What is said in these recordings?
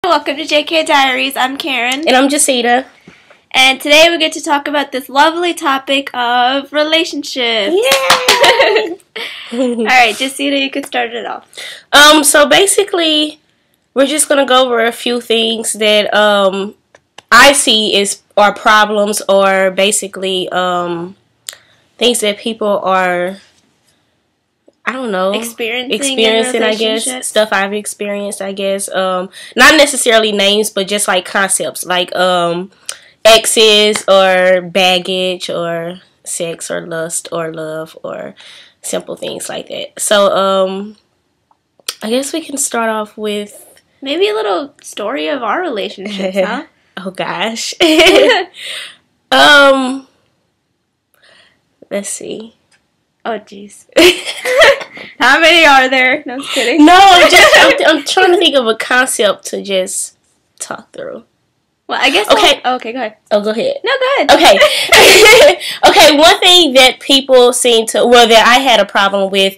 Welcome to JK Diaries. I'm Karen. And I'm Jacita. And today we get to talk about this lovely topic of relationships. Yay! Alright, Jacita, you could start it off. So basically, we're just going to go over a few things that I see are problems, or basically things that people are, I don't know, experiencing, I guess, stuff I've experienced, I guess. Not necessarily names, but just like concepts, like exes or baggage or sex or lust or love or simple things like that. So I guess we can start off with maybe a little story of our relationships, huh? Oh gosh. Let's see. Oh jeez. How many are there? No, I'm just kidding. No, I'm trying to think of a concept to just talk through. Well, I guess. Okay. Okay, go ahead. Oh, go ahead. No, go ahead. Okay. Okay. One thing that people that I had a problem with,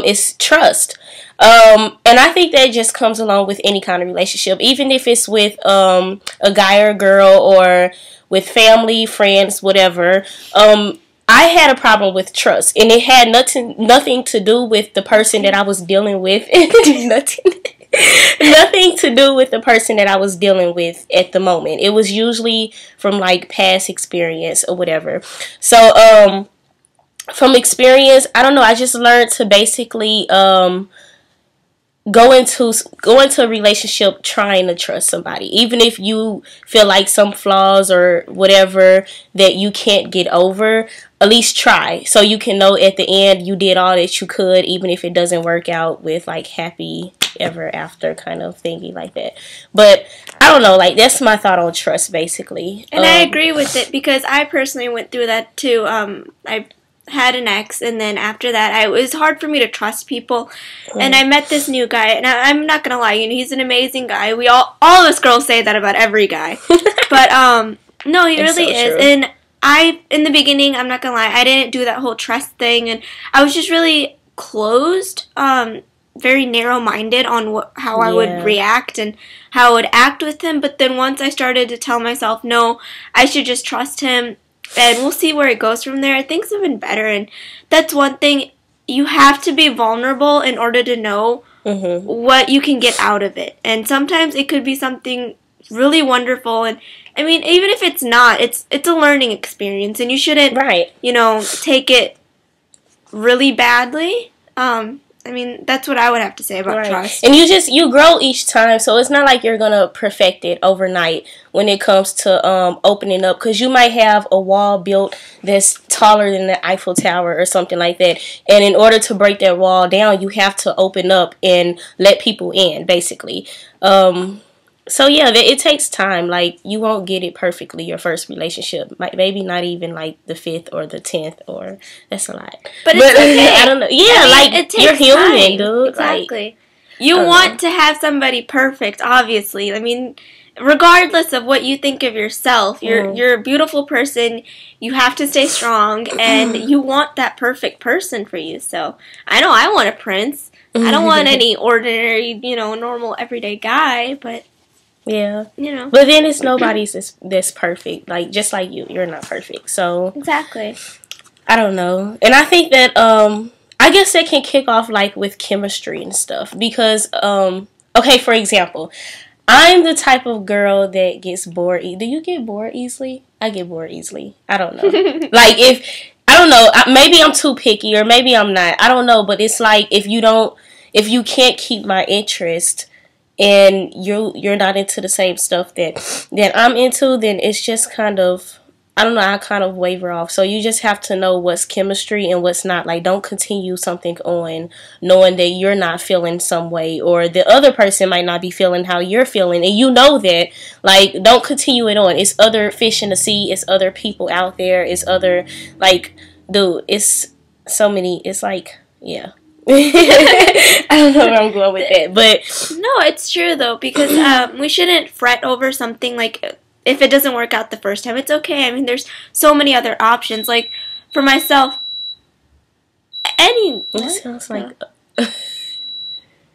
is trust. And I think that just comes along with any kind of relationship, even if it's with a guy or girl, or with family, friends, whatever. I had a problem with trust, and it had nothing to do with the person that I was dealing with. Nothing to do with the person that I was dealing with at the moment. It was usually from like past experience or whatever. So from experience, I don't know, I just learned to basically go into a relationship trying to trust somebody, even if you feel like some flaws or whatever that you can't get over. At least try, so you can know at the end you did all that you could, even if it doesn't work out with like happy ever after kind of thingy like that. But I don't know, like that's my thought on trust basically. And I agree with it, because I personally went through that too. I had an ex, and then after that it was hard for me to trust people. And I met this new guy, and I'm not gonna lie, he's an amazing guy. We all of us girls say that about every guy. But no, he really is. And in the beginning, I'm not gonna lie, I didn't do that whole trust thing, and I was just really closed, very narrow-minded on how I would react and how I would act with him. But then once I started to tell myself, no, I should just trust him, and we'll see where it goes from there, things have been better. And that's one thing, you have to be vulnerable in order to know what you can get out of it. And sometimes it could be something really wonderful, and I mean, even if it's not, it's a learning experience, and you shouldn't, take it really badly. I mean, that's what I would have to say about trust. And you grow each time, so it's not like you're gonna perfect it overnight when it comes to opening up, because you might have a wall built that's taller than the Eiffel Tower or something like that, and in order to break that wall down, you have to open up and let people in, basically. So yeah, it takes time. Like, you won't get it perfectly your first relationship. Maybe not even like the 5th or the 10th, or that's a lot. But it's okay. I don't know. Yeah, I mean, like, you're human, dude. Exactly. Like, you want to have somebody perfect, obviously. I mean, regardless of what you think of yourself, you're a beautiful person. You have to stay strong, and you want that perfect person for you. So I know I want a prince. I don't want any ordinary, normal everyday guy, but. Yeah. But then it's nobody's that's perfect. Like, just like you're not perfect. So exactly. I don't know. And I think that I guess that can kick off like with chemistry and stuff, because okay, for example, I'm the type of girl that gets bored. Do you get bored easily? I get bored easily. I don't know. Like, I don't know, maybe I'm too picky, or maybe I'm not. I don't know, but it's like if you can't keep my interest, and you're not into the same stuff that I'm into, then it's just kind of, I don't know, I kind of waver off. So you just have to know what's chemistry and what's not. Like, don't continue something on knowing that you're not feeling some way, or the other person might not be feeling how you're feeling, and you know that. Like, don't continue it on. It's other fish in the sea. It's other people out there. It's other, like, dude, it's so many. It's like, yeah. I don't know where I'm going with that, but no, it's true though, because we shouldn't fret over something. Like, if it doesn't work out the first time, it's okay. I mean, there's so many other options. Like, for myself, It sounds like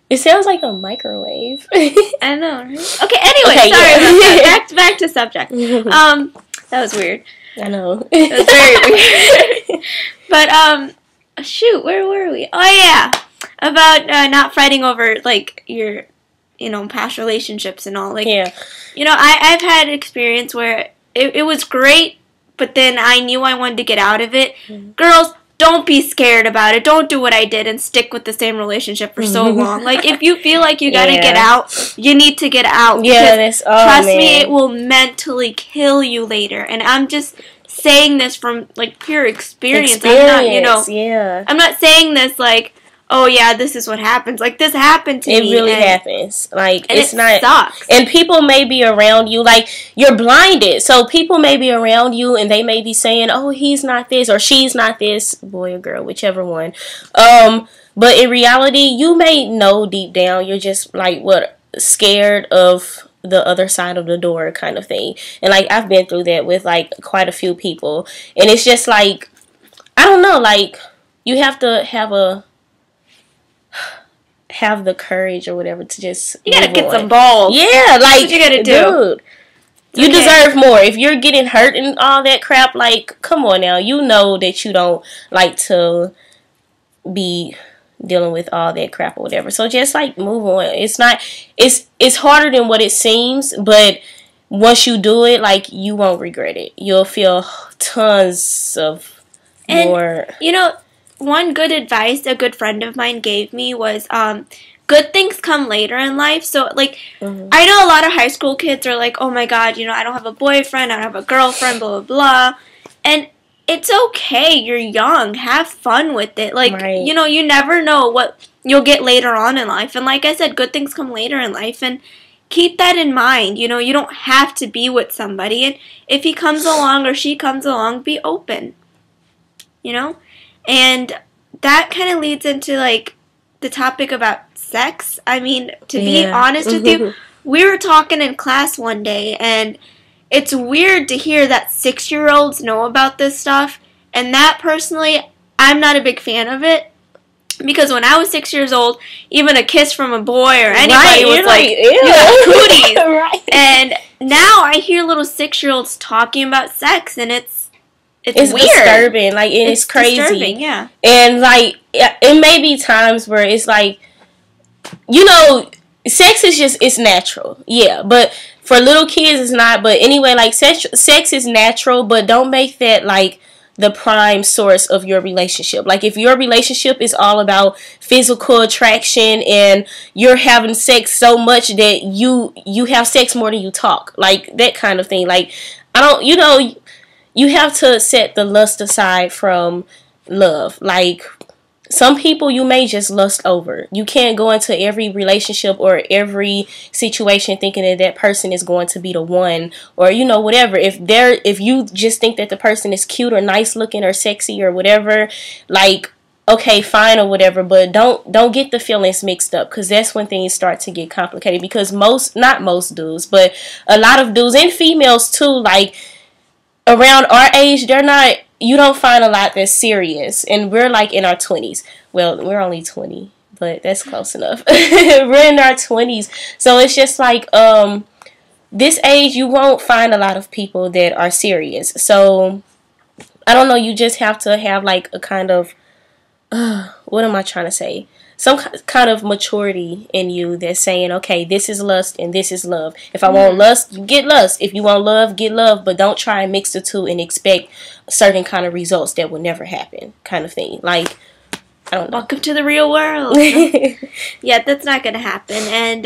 it sounds like a microwave. I know, right? Okay, anyway, sorry about that. Back to subject. That was weird. I know. It was very weird. But, shoot, where were we? Oh, yeah. About not fighting over, like, your, past relationships and all. Like, yeah. I've had experience where it was great, but then I knew I wanted to get out of it. Mm-hmm. Girls, don't be scared about it. Don't do what I did and stick with the same relationship for so long. Like, if you feel like you gotta get out, you need to get out. Yeah, trust me, it will mentally kill you later. And I'm just saying this from, like, pure experience. I'm not, I'm not saying this, like, oh, yeah, this is what happens. Like, this happened to me. It really happens. Like, it's not. Sucks. And people may be around you. Like, you're blinded. So, people may be around you and they may be saying, oh, he's not this or she's not this. Boy or girl, whichever one. But in reality, you may know deep down you're just, like, scared of the other side of the door kind of thing. And, like, I've been through that with, like, quite a few people. And it's just, like, I don't know. Like, you have to have the courage or whatever to just you gotta get some balls. Yeah, like, that's what you gotta do. Dude, you deserve more. If you're getting hurt and all that crap, like, come on now. You know that you don't like to be dealing with all that crap or whatever. So just, like, move on. It's harder than what it seems, but once you do it, like, you won't regret it. You'll feel tons of more. One good advice a good friend of mine gave me was, good things come later in life. So, like, I know a lot of high school kids are like, oh my god, I don't have a boyfriend, I don't have a girlfriend, blah, blah, blah. And it's okay. You're young. Have fun with it. Like, right. You never know what you'll get later on in life. And like I said, good things come later in life. And keep that in mind. You don't have to be with somebody. And if he comes along or she comes along, be open. And that kind of leads into, like, the topic about sex. I mean, to be honest with you, we were talking in class one day, and it's weird to hear that 6-year-olds know about this stuff. And that, personally, I'm not a big fan of it. Because when I was 6 years old, even a kiss from a boy or anybody was like, you got cooties. Right. And now I hear little 6-year-olds talking about sex, and it's weird. Disturbing. Like, it's crazy. Disturbing, yeah. And, like, it may be times where it's like, sex is just, it's natural. Yeah, but for little kids, it's not. But anyway, like, sex is natural, but don't make that, like, the prime source of your relationship. Like, if your relationship is all about physical attraction and you're having sex so much that you have sex more than you talk. Like, that kind of thing. Like, you have to set the lust aside from love. Like, some people you may just lust over. You can't go into every relationship or every situation thinking that person is going to be the one or, whatever. If you just think that the person is cute or nice looking or sexy or whatever, like, okay, fine or whatever, but don't get the feelings mixed up, because that's when things start to get complicated. Because not most dudes, but a lot of dudes and females too, like, around our age, you don't find a lot that's serious. And we're, like, in our 20s. Well, we're only 20, but that's close enough. We're in our 20s. So it's just like, this age, you won't find a lot of people that are serious. So, I don't know, you just have to have, like, a kind of, what am I trying to say? Some kind of maturity in you that's saying, okay, this is lust and this is love. If I want lust, you get lust. If you want love, get love. But don't try and mix the two and expect certain kind of results that will never happen, kind of thing. Like, I don't know. Welcome to the real world. Yeah, that's not going to happen. And,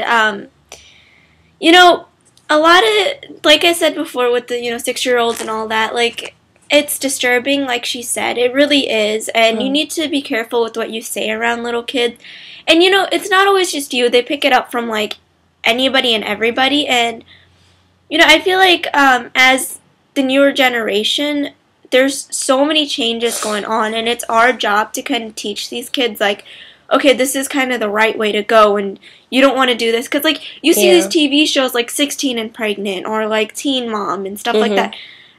a lot of, like I said before with the, 6-year-olds and all that, like, it's disturbing, like she said. It really is. And you need to be careful with what you say around little kids. And, it's not always just you. They pick it up from, like, anybody and everybody. And, I feel like as the newer generation, there's so many changes going on. And it's our job to kind of teach these kids, like, okay, this is kind of the right way to go. And you don't want to do this. Because, like, you see these TV shows like 16 and Pregnant or, like, Teen Mom and stuff like that.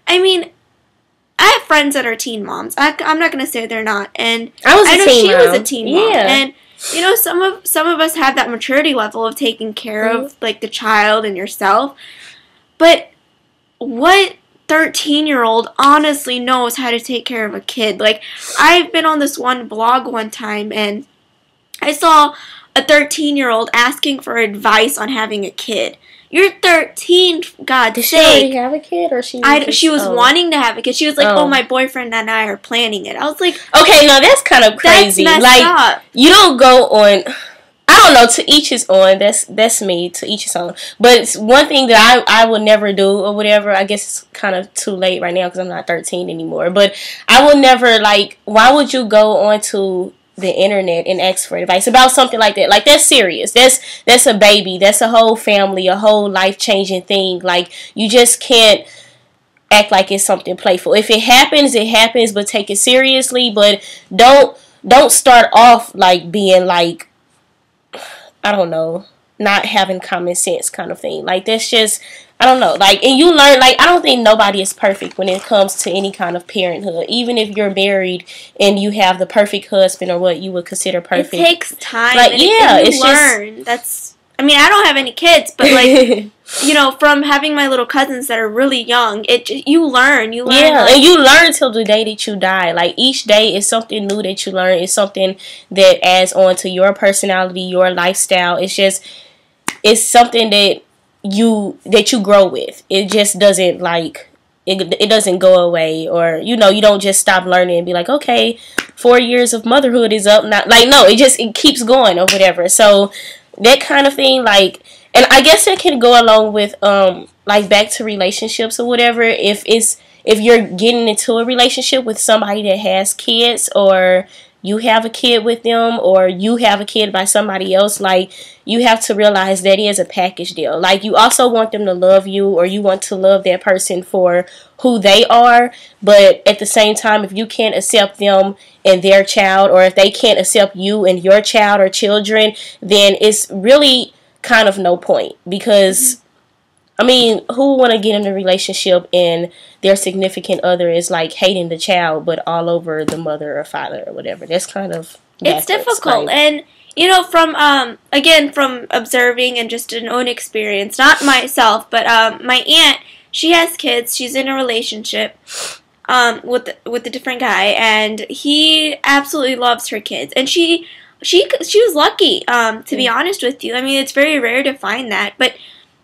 I mean, I have friends that are teen moms. I'm not gonna say they're not, and I know she mom. was a teen mom, and you know, some of us have that maturity level of taking care of like the child and yourself, but what 13-year-old honestly knows how to take care of a kid? Like, I've been on this one blog one time, and I saw a 13-year-old asking for advice on having a kid. You're 13, God's Did she sake. already have a kid, or she was wanting to have a kid. She was like, "Oh, my boyfriend and I are planning it." I was like, "Okay, no, that's kind of crazy. That's messed up. You don't go on." I don't know. To each his own. That's me. To each his own. But it's one thing that I would never do or whatever. I guess it's kind of too late right now because I'm not 13 anymore. But I will never, like. Why would you go onto the internet and ask for advice about something like that? Like, that's serious. That's a baby. That's a whole family. A whole life changing thing. Like, you just can't act like it's something playful. If it happens, it happens. But take it seriously. But don't start off like being like, I don't know, not having common sense kind of thing. Like, that's just, I don't know. Like, and you learn, like, I don't think nobody is perfect when it comes to any kind of parenthood. Even if you're married and you have the perfect husband or what you would consider perfect. It takes time. Like, yeah, it's learn. That's, I mean, I don't have any kids, but like, you know, from having my little cousins that are really young, you learn. Yeah, like, and you learn till the day that you die. Like, each day is something new that you learn. It's something that adds on to your personality, your lifestyle. It's something that you grow with. It just doesn't, like, it doesn't go away, or, you know, you don't just stop learning and be like, okay, 4 years of motherhood is up. Not like, no, it keeps going or whatever. So that kind of thing, like, and I guess it can go along with like back to relationships or whatever. If you're getting into a relationship with somebody that has kids, or you have a kid with them, or you have a kid by somebody else, like, you have to realize that is a package deal. Like, you also want them to love you, or you want to love that person for who they are, but at the same time, if you can't accept them and their child, or if they can't accept you and your child or children, then it's really kind of no point. Because I mean, who want to get in a relationship and their significant other is like hating the child but all over the mother or father or whatever? That's kind of backwards. It's difficult. Like, and you know, from again, from observing and just an own experience, not myself, but my aunt, she has kids. She's in a relationship with a different guy, and he absolutely loves her kids. And she was lucky, to be honest with you. I mean, it's very rare to find that. But,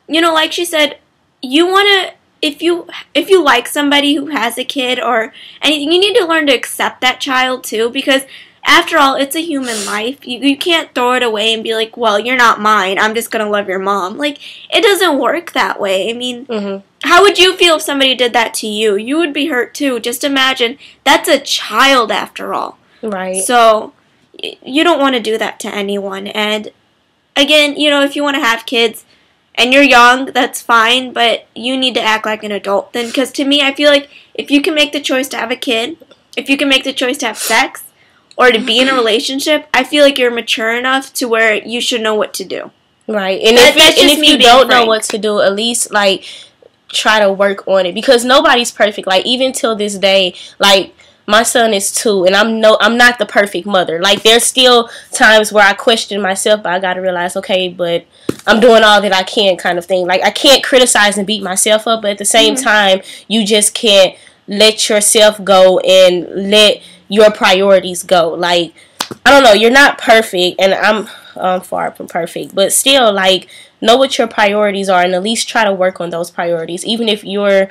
you know, like she said, you want to, if you like somebody who has a kid or anything, you need to learn to accept that child too, because after all, it's a human life. You can't throw it away and be like, well, you're not mine, I'm just going to love your mom. Like, it doesn't work that way. I mean, how would you feel if somebody did that to you? You would be hurt too. Just imagine, that's a child after all. Right. So you don't want to do that to anyone. And again, you know, if you want to have kids and you're young, that's fine, but you need to act like an adult then. Because to me, I feel like if you can make the choice to have a kid, if you can make the choice to have sex, or to be in a relationship, I feel like you're mature enough to where you should know what to do. Right. And if you don't know what to do, at least, like, try to work on it. Because nobody's perfect. Like, even till this day, like, my son is 2, and I'm not the perfect mother. Like, there's still times where I question myself, but I gotta realize, okay, but I'm doing all that I can, kind of thing. Like, I can't criticize and beat myself up, but at the same time, you just can't let yourself go and let your priorities go. Like, I don't know, you're not perfect, and I'm far from perfect, but still, like, know what your priorities are, and at least try to work on those priorities, even if you're,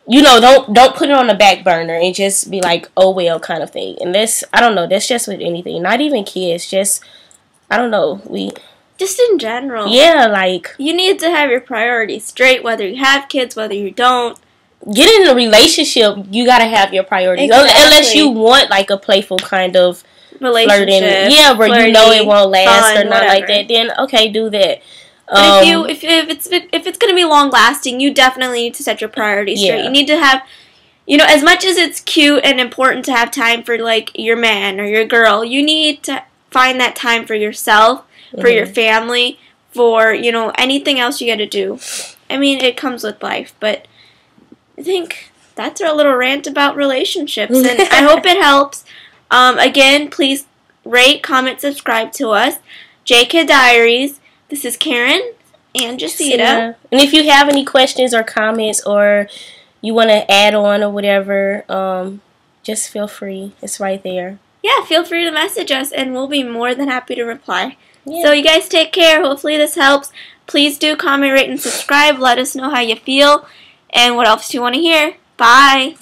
you know, don't put it on the back burner and just be like, oh well, kind of thing. And this, I don't know, that's just with anything, not even kids, just, I don't know, just in general. Yeah, like, you need to have your priorities straight, whether you have kids, whether you don't. Get in a relationship, you gotta have your priorities. Exactly. Unless you want, like, a playful kind of relationship, flirting, yeah, where flirty, you know it won't last or not like that, then okay, do that. But if it's gonna be long lasting, you definitely need to set your priorities straight. You need to have, you know, as much as it's cute and important to have time for, like, your man or your girl, you need to find that time for yourself, for your family, for, you know, anything else you gotta do. I mean, it comes with life, but I think that's our little rant about relationships, and I hope it helps. Again, please rate, comment, subscribe to us. JK Diaries. This is Karen and Jacita. And if you have any questions or comments, or you want to add on or whatever, just feel free. It's right there. Yeah, feel free to message us, and we'll be more than happy to reply. Yeah. So you guys take care. Hopefully this helps. Please do comment, rate, and subscribe. Let us know how you feel and what else you want to hear. Bye.